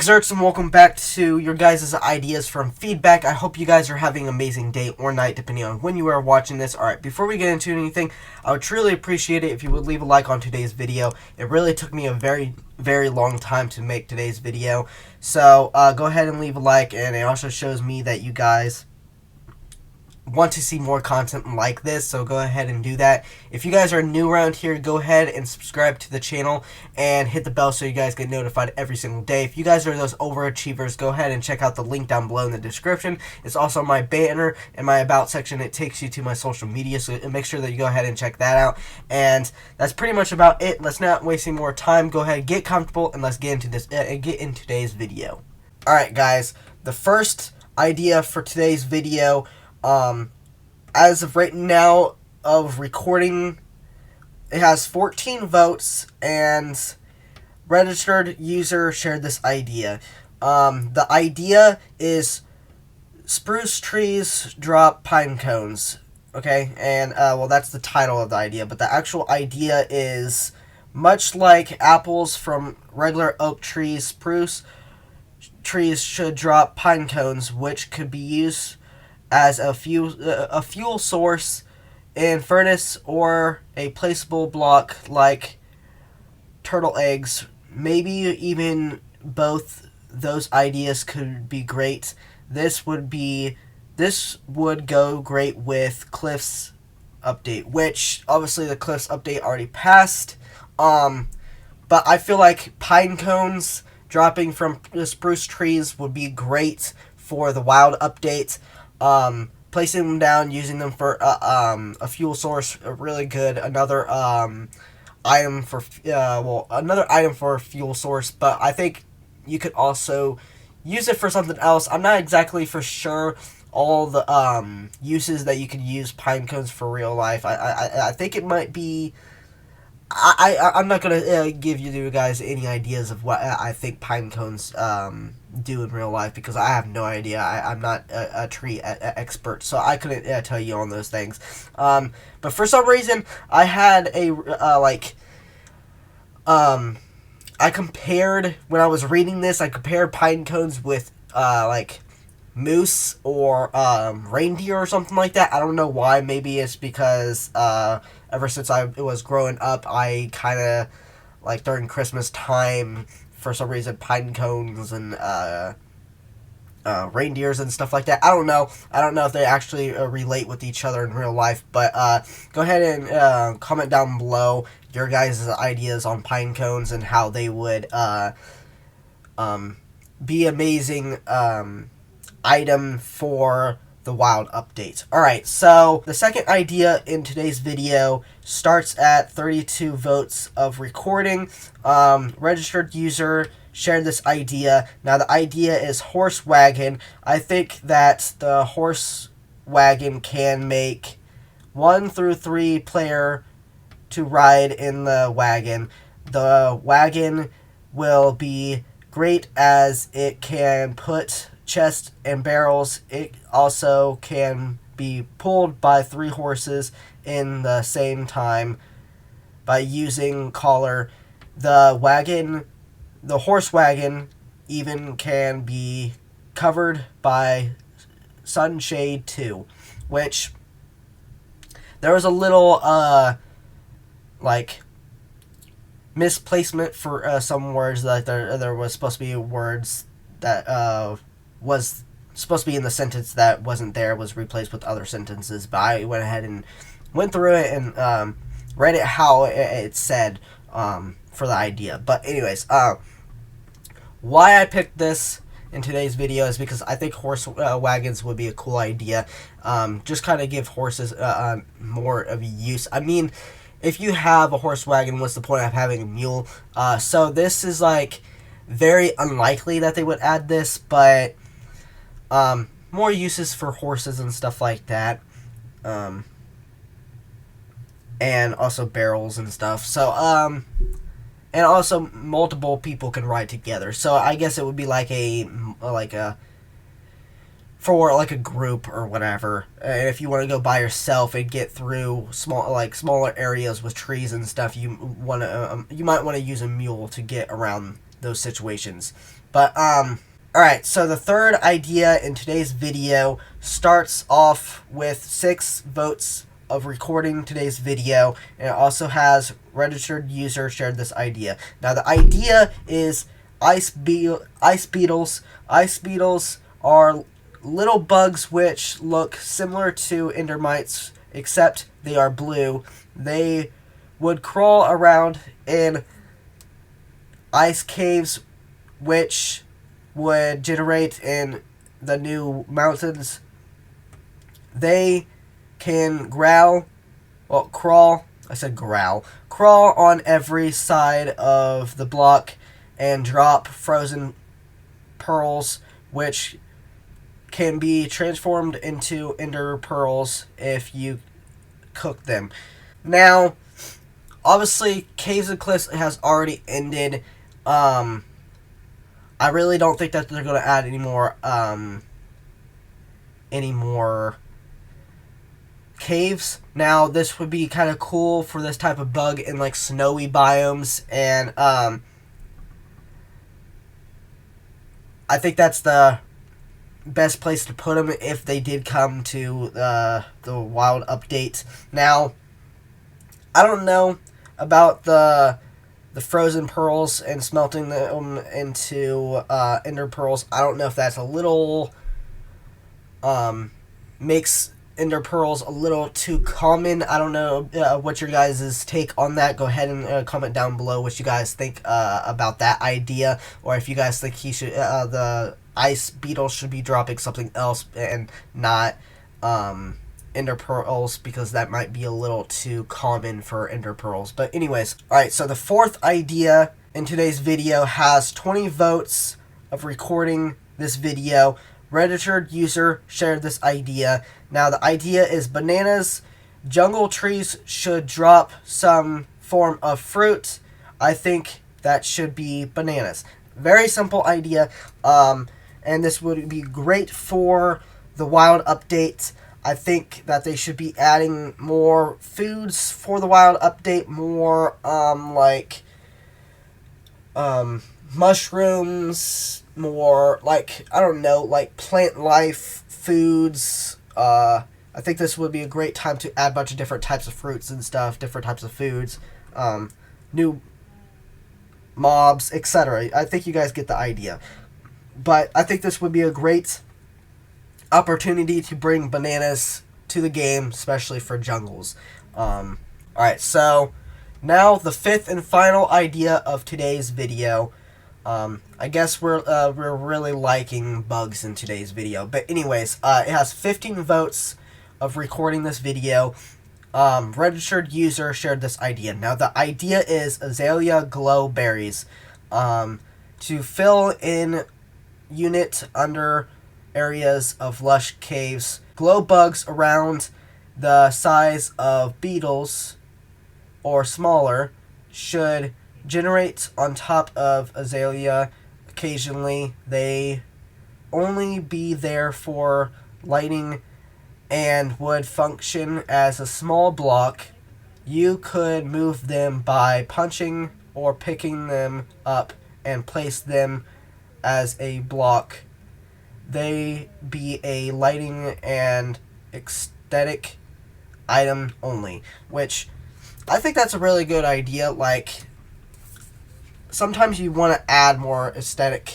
desserts, and welcome back to your guys' ideas from feedback. I hope you guys are having an amazing day or night depending on when you are watching this. Alright, before we get into anything, I would truly appreciate it if you would leave a like on today's video. It really took me a very long time to make today's video, so go ahead and leave a like, and it also shows me that you guys want to see more content like this, so go ahead and do that. If you guys are new around here, go ahead and subscribe to the channel and hit the bell so you guys get notified every single day. If you guys are those overachievers, go ahead and check out the link down below in the description. It's also my banner and my about section. It takes you to my social media, so make sure that you go ahead and check that out. And that's pretty much about it. Let's not waste any more time. Go ahead, get comfortable, and let's get into this. Get into today's video. All right, guys. The first idea for today's video, as of right now of recording, it has 14 votes, and registered user shared this idea. The idea is spruce trees drop pine cones. Okay, and well, that's the title of the idea, but the actual idea is, much like apples from regular oak trees, spruce trees should drop pine cones, which could be used as a fuel source in furnace or a placeable block like turtle eggs. Maybe even both those ideas could be great. This would go great with Cliff's update, which obviously the Cliff's update already passed. But I feel like pine cones dropping from the spruce trees would be great for the wild update. Placing them down, using them for a fuel source, really good. Another item for another item for a fuel source, but I think you could also use it for something else. I'm not exactly for sure all the uses that you could use pine cones for real life. I think it might be. I'm not gonna give you guys any ideas of what I think pine cones do in real life, because I have no idea. I'm not a tree expert, so I couldn't tell you on those things. But for some reason, I had a I compared, when I was reading this, I compared pine cones with moose or reindeer or something like that. I don't know why. Maybe it's because ever since I was growing up, I kind of like during Christmas time, for some reason, pine cones and reindeers and stuff like that. I don't know. I don't know if they actually relate with each other in real life. But go ahead and comment down below your guys' ideas on pine cones and how they would be amazing item for the wild update. Alright, so the second idea in today's video starts at 32 votes of recording. Registered user shared this idea. Now the idea is horse wagon. I think that the horse wagon can make 1 through 3 player to ride in the wagon. The wagon will be great as it can put chest and barrels. It also can be pulled by 3 horses in the same time by using collar. The horse wagon even can be covered by sunshade too, which there was a little misplacement for some words. That there was supposed to be words that was supposed to be in the sentence that wasn't there, was replaced with other sentences, but I went ahead and went through it and read it how it said for the idea. But anyways, why I picked this in today's video is because I think horse wagons would be a cool idea. Just kind of give horses more of a use. I mean, if you have a horse wagon, what's the point of having a mule? So this is like very unlikely that they would add this, but more uses for horses and stuff like that, and also barrels and stuff. So and also multiple people can ride together. So I guess it would be like a group or whatever. And if you want to go by yourself and get through smaller areas with trees and stuff, you might want to use a mule to get around those situations. But alright, so the third idea in today's video starts off with 6 votes of recording today's video, and it also has registered user shared this idea. Now the idea is ice beetles. Ice beetles are little bugs which look similar to endermites, except they are blue. They would crawl around in ice caves, which would generate in the new mountains. They can crawl on every side of the block and drop frozen pearls, which can be transformed into ender pearls if you cook them. Now, obviously, Caves and Cliffs has already ended. I really don't think that they're going to add any more caves. Now, this would be kind of cool for this type of bug in, like, snowy biomes, and, I think that's the best place to put them if they did come to the wild update. Now, I don't know about the frozen pearls and smelting them into ender pearls. I don't know if that's a little makes ender pearls a little too common. I don't know what your guys' take on that. Go ahead and comment down below what you guys think about that idea, or if you guys think he should the ice beetle should be dropping something else and not ender pearls, because that might be a little too common for ender pearls. But anyways, alright, so the fourth idea in today's video has 20 votes of recording this video. Registered user shared this idea. Now the idea is bananas. Jungle trees should drop some form of fruit. I think that should be bananas. Very simple idea. And this would be great for the wild update. I think that they should be adding more foods for the wild update. More mushrooms, more like, I don't know, like plant life foods. I think this would be a great time to add a bunch of different types of fruits and stuff, different types of foods, new mobs, etc. I think you guys get the idea. But I think this would be a great opportunity to bring bananas to the game, especially for jungles. Alright, so now the fifth and final idea of today's video. I guess we're really liking bugs in today's video. But anyways, it has 15 votes of recording this video. Registered user shared this idea. Now the idea is azalea glow berries. To fill in unit under areas of lush caves. Glow bugs around the size of beetles or smaller should generate on top of azalea. Occasionally, they only be there for lighting and would function as a small block. You could move them by punching or picking them up and place them as a block. They be a lighting and aesthetic item only, which I think that's a really good idea. Like, sometimes you want to add more aesthetic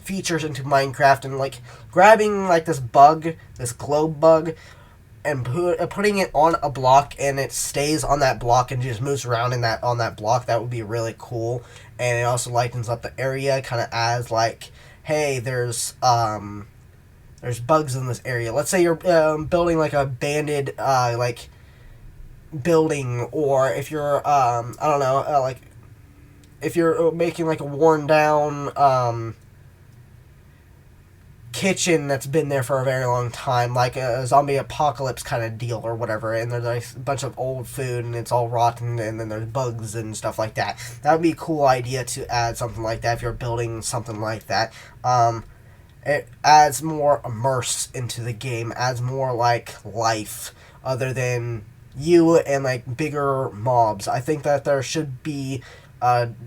features into Minecraft, and like grabbing like this bug, this glow bug, and putting it on a block, and it stays on that block and just moves around in on that block. That would be really cool, and it also lightens up the area, kind of adds like, hey, there's bugs in this area. Let's say you're building like a banded like building, or if you're I don't know, like if you're making like a worn down kitchen that's been there for a very long time, like a zombie apocalypse kind of deal or whatever, and there's like a bunch of old food and it's all rotten, and then there's bugs and stuff like that. That would be a cool idea to add something like that if you're building something like that. It adds more immerse into the game, adds more like life other than you and like bigger mobs. I think that there should be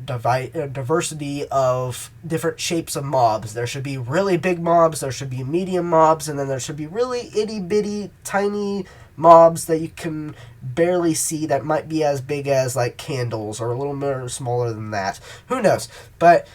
diversity of different shapes of mobs. There should be really big mobs, there should be medium mobs, and then there should be really itty bitty tiny mobs that you can barely see that might be as big as like candles or a little more smaller than that. Who knows? But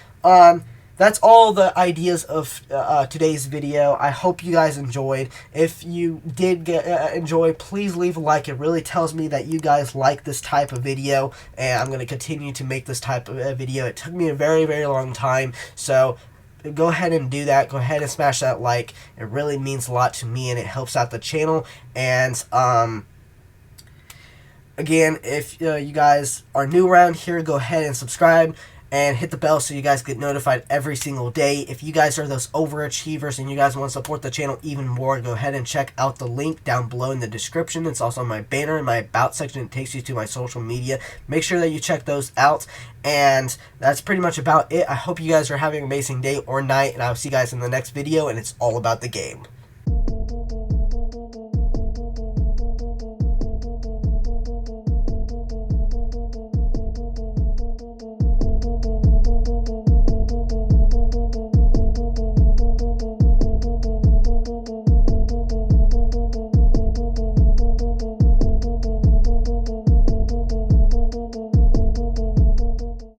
that's all the ideas of today's video. I hope you guys enjoyed. If you did enjoy, please leave a like. It really tells me that you guys like this type of video, and I'm going to continue to make this type of video. It took me a very, very long time, so go ahead and do that. Go ahead and smash that like. It really means a lot to me, and it helps out the channel. And again, if you guys are new around here, go ahead and subscribe and hit the bell so you guys get notified every single day. If you guys are those overachievers and you guys want to support the channel even more, go ahead and check out the link down below in the description. It's also my banner in my About section. It takes you to my social media. Make sure that you check those out. And that's pretty much about it. I hope you guys are having an amazing day or night, and I'll see you guys in the next video, and it's all about the game.